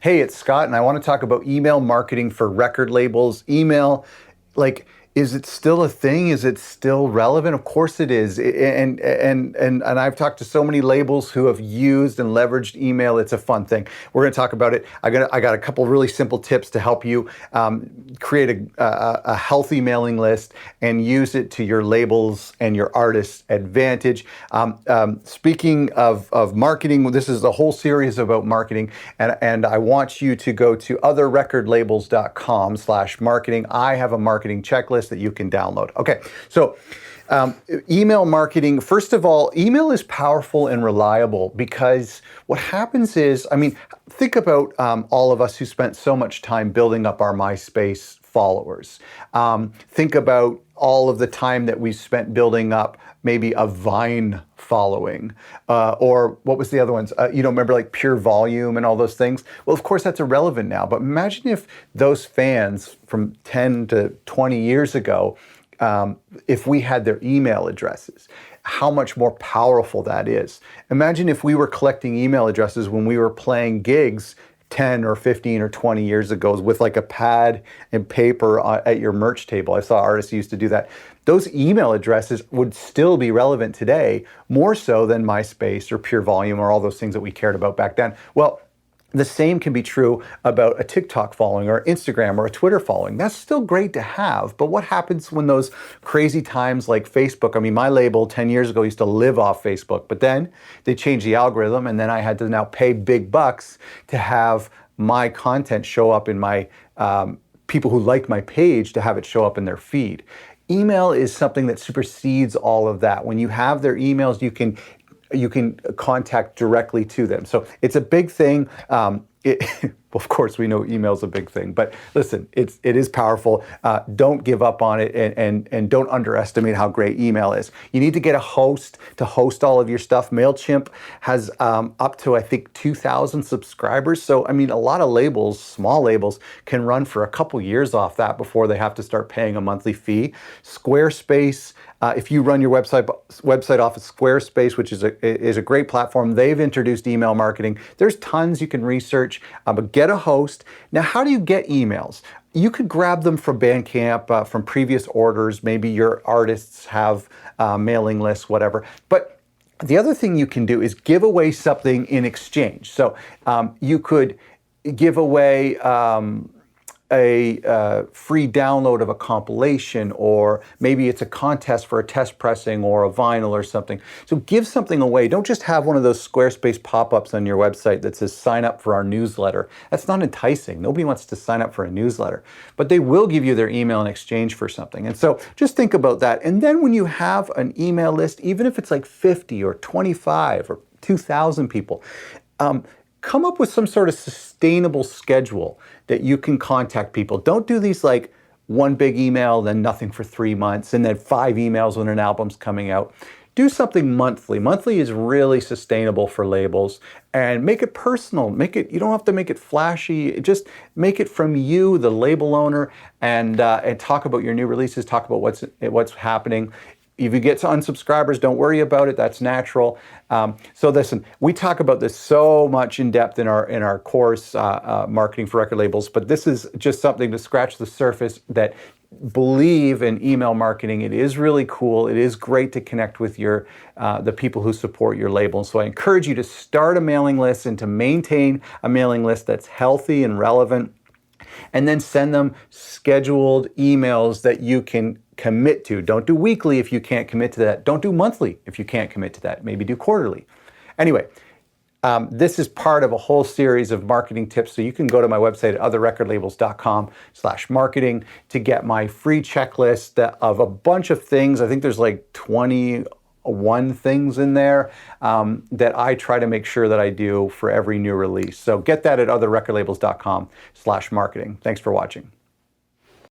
Hey, it's Scott, and I want to talk about email marketing for record labels. Email, like, is it still a thing? Is it still relevant? Of course it is. And I've talked to so many labels who have used and leveraged email. It's a fun thing. We're going to talk about it. I got a couple really simple tips to help you create a healthy mailing list and use it to your labels and your artists' advantage. Speaking of marketing, this is a whole series about marketing, and I want you to go to otherrecordlabels.com/marketing. I have a marketing checklist that you can download. Okay, so email marketing, first of all, email is powerful and reliable because what happens is, think about all of us who spent so much time building up our MySpace followers. Think about all of the time that we spent building up maybe a Vine following, or what was the other ones? Remember like Pure Volume and all those things? Well, of course, that's irrelevant now, but imagine if those fans from 10 to 20 years ago, if we had their email addresses, how much more powerful that is. Imagine if we were collecting email addresses when we were playing gigs 10 or 15 or 20 years ago with like a pad and paper at your merch table. I saw artists used to do that. Those email addresses would still be relevant today, more so than MySpace or Pure Volume or all those things that we cared about back then. Well, the same can be true about a TikTok following or Instagram or a Twitter following. That's still great to have, but what happens when those crazy times like Facebook, my label 10 years ago used to live off Facebook, but then they changed the algorithm and then I had to now pay big bucks to have my content show up in my, people who like my page to have it show up in their feed. Email is something that supersedes all of that. When you have their emails, you can contact directly to them. So it's a big thing. Of course, we know email is a big thing, but listen, it is powerful. Don't give up on it, and don't underestimate how great email is. You need to get a host to host all of your stuff. MailChimp has up to, I think, 2,000 subscribers. So, a lot of labels, small labels, can run for a couple years off that before they have to start paying a monthly fee. Squarespace, if you run your website off of Squarespace, which is a great platform, they've introduced email marketing. There's tons you can research, but get a host. Now, how do you get emails? You could grab them from Bandcamp, from previous orders. Maybe your artists have mailing lists, whatever. But the other thing you can do is give away something in exchange. So you could give away a free download of a compilation, or maybe it's a contest for a test pressing or a vinyl or something. So give something away. Don't just have one of those Squarespace pop-ups on your website that says sign up for our newsletter. That's not enticing. Nobody wants to sign up for a newsletter, but they will give you their email in exchange for something. And so just think about that. And then when you have an email list, even if it's like 50 or 25 or 2,000 people, come up with some sort of sustainable schedule that you can contact people. Don't do these like one big email, then nothing for 3 months, and then 5 emails when an album's coming out. Do something monthly. Monthly is really sustainable for labels, and make it personal. You don't have to make it flashy. Just make it from you, the label owner, and talk about your new releases, talk about what's happening. If you get to unsubscribers, don't worry about it. That's natural. So listen, we talk about this so much in depth in our course, Marketing for Record Labels, but this is just something to scratch the surface that believe in email marketing. It is really cool. It is great to connect with the people who support your label. So I encourage you to start a mailing list and to maintain a mailing list that's healthy and relevant, and then send them scheduled emails that you can commit to. Don't do weekly if you can't commit to that. Don't do monthly if you can't commit to that. Maybe do quarterly. Anyway, this is part of a whole series of marketing tips. So you can go to my website at otherrecordlabels.com/marketing to get my free checklist of a bunch of things. I think there's like 21 things in there that I try to make sure that I do for every new release. So get that at otherrecordlabels.com/marketing. Thanks for watching.